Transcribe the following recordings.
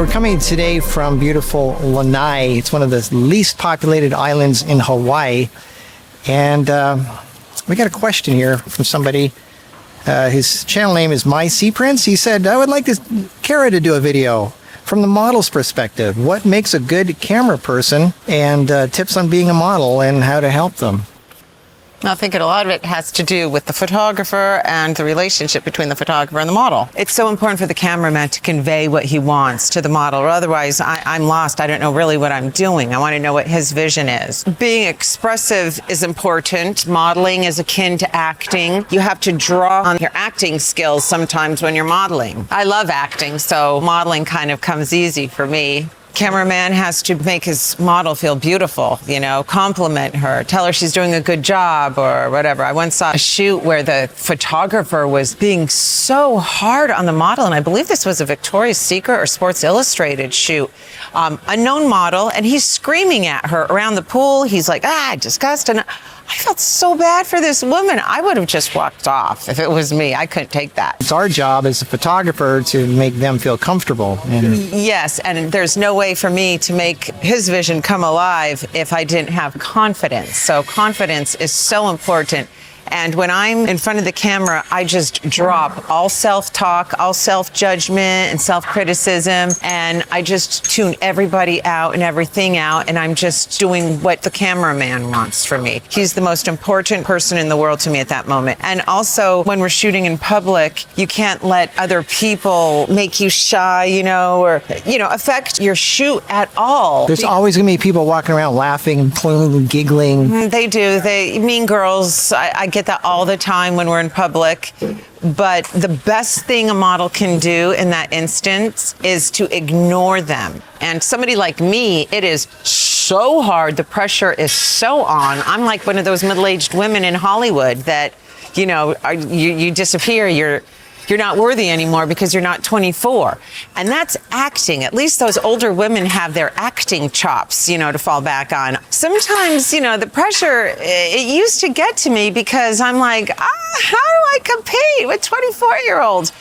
We're coming today from beautiful Lanai. It's one of the least populated islands in Hawaii. And we got a question here from somebody. His channel name is My Sea Prince. He said, I would like Cara to do a video from the model's perspective. What makes a good camera person, and tips on being a model and how to help them. I think a lot of it has to do with the photographer and the relationship between the photographer and the model. It's so important for the cameraman to convey what he wants to the model, or otherwise I'm lost. I don't know really what I'm doing. I want to know what his vision is. Being expressive is important. Modeling is akin to acting. You have to draw on your acting skills sometimes when you're modeling. I love acting, so modeling kind of comes easy for me. Cameraman has to make his model feel beautiful, compliment her, tell her she's doing a good job or whatever. I once saw a shoot where the photographer was being so hard on the model, and I believe this was a Victoria's Secret or Sports Illustrated shoot. A known model, and he's screaming at her around the pool. He's like, disgust. And I felt so bad for this woman. I would have just walked off if it was me. I couldn't take that. It's our job as a photographer to make them feel comfortable. Yes, and there's no way for me to make his vision come alive if I didn't have confidence. So confidence is so important. And when I'm in front of the camera, I just drop all self-talk, all self-judgment and self-criticism, and I just tune everybody out and everything out, and I'm just doing what the cameraman wants from me. He's the most important person in the world to me at that moment. And also, when we're shooting in public, you can't let other people make you shy, or affect your shoot at all. There's always going to be people walking around laughing and giggling. They do. Mean girls, I get that all the time when we're in public. But the best thing a model can do in that instance is to ignore them. And somebody like me, it is so hard. The pressure is so on. I'm like one of those middle-aged women in Hollywood that, you disappear. You're not worthy anymore because you're not 24. And that's acting. At least those older women have their acting chops, to fall back on. Sometimes, the pressure, it used to get to me because I'm like, how do I compete with 24-year-olds?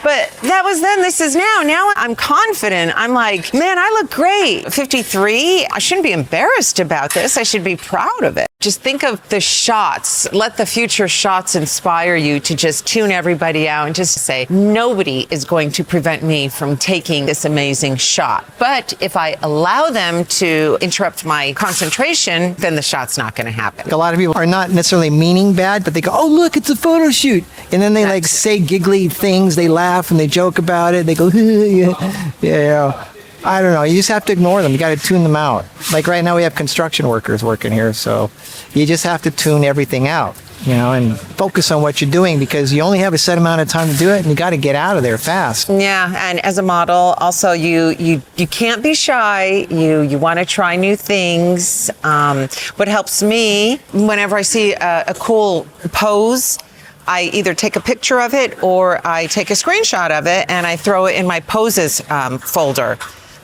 But that was then, this is now. Now I'm confident. I'm like, man, I look great. 53, I shouldn't be embarrassed about this. I should be proud of it. Just think of the shots. Let the future shots inspire you to just tune everybody out and just say, nobody is going to prevent me from taking this amazing shot. But if I allow them to interrupt my concentration, then the shot's not going to happen. A lot of people are not necessarily meaning bad, but they go, oh, look, it's a photo shoot. And then they say giggly things. They laugh and they joke about it. They go, yeah. I don't know. You just have to ignore them. You got to tune them out. Like right now we have construction workers working here. So you just have to tune everything out, and focus on what you're doing because you only have a set amount of time to do it and you got to get out of there fast. Yeah. And as a model, also you can't be shy. You want to try new things. What helps me whenever I see a cool pose, I either take a picture of it or I take a screenshot of it and I throw it in my poses folder.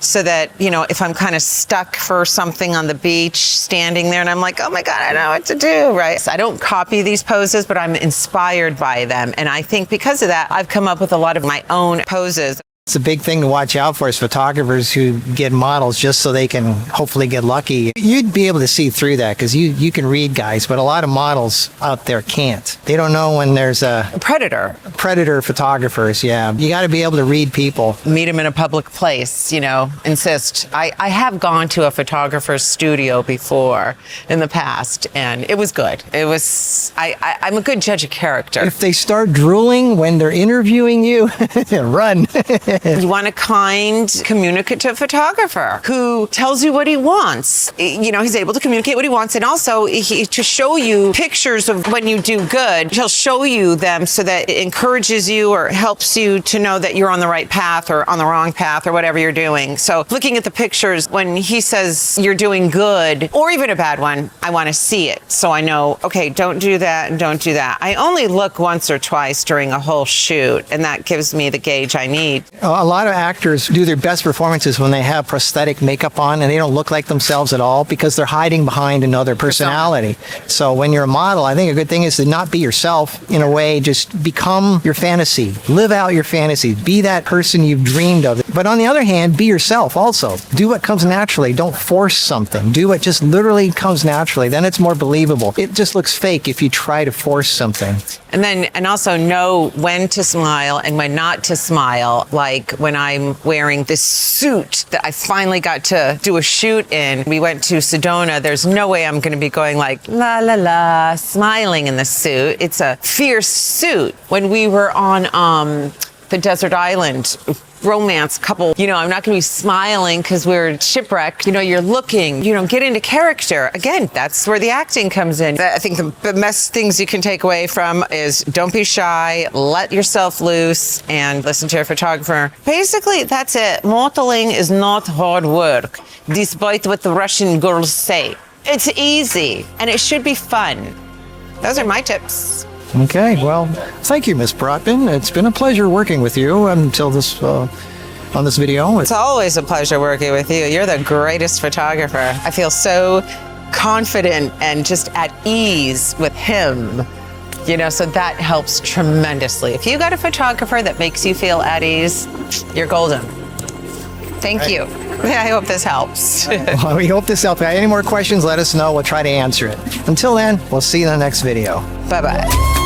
So that, if I'm kind of stuck for something on the beach, standing there, and I'm like, oh my God, I know what to do, right? So I don't copy these poses, but I'm inspired by them. And I think because of that, I've come up with a lot of my own poses. It's a big thing to watch out for is photographers who get models just so they can hopefully get lucky. You'd be able to see through that because you can read guys, but a lot of models out there can't. They don't know when there's a predator photographers, yeah. You got to be able to read people. Meet them in a public place, insist. I have gone to a photographer's studio before in the past, and it was good. I'm a good judge of character. If they start drooling when they're interviewing you, run. You want a kind, communicative photographer who tells you what he wants. He's able to communicate what he wants, and also to show you pictures of when you do good. He'll show you them so that it encourages you or helps you to know that you're on the right path or on the wrong path or whatever you're doing. So looking at the pictures, when he says you're doing good, or even a bad one, I want to see it. So I know, okay, don't do that and don't do that. I only look once or twice during a whole shoot, and that gives me the gauge I need. A lot of actors do their best performances when they have prosthetic makeup on and they don't look like themselves at all because they're hiding behind another personality. So when you're a model, I think a good thing is to not be yourself in a way, just become your fantasy. Live out your fantasy. Be that person you've dreamed of. But on the other hand, be yourself also. Do what comes naturally. Don't force something. Do what just literally comes naturally. Then it's more believable. It just looks fake if you try to force something. And also know when to smile and when not to smile. Like when I'm wearing this suit that I finally got to do a shoot in. We went to Sedona. There's no way I'm going to be going like, la, la, la, smiling in the suit. It's a fierce suit. When we were on the desert island, romance couple, I'm not going to be smiling because we're shipwrecked. You're looking, get into character. Again, that's where the acting comes in. I think the best things you can take away from is don't be shy, let yourself loose, and listen to your photographer. Basically, that's it. Modeling is not hard work, despite what the Russian girls say. It's easy, and it should be fun. Those are my tips. Okay, well, thank you, Miss Brotman. It's been a pleasure working with you until this on this video. It's always a pleasure working with you. You're the greatest photographer. I feel so confident and just at ease with him. So that helps tremendously. If you got a photographer that makes you feel at ease, you're golden. Thank you. Yeah, I hope this helps. Well, we hope this helps. If you have any more questions, let us know. We'll try to answer it. Until then, we'll see you in the next video. Bye-bye.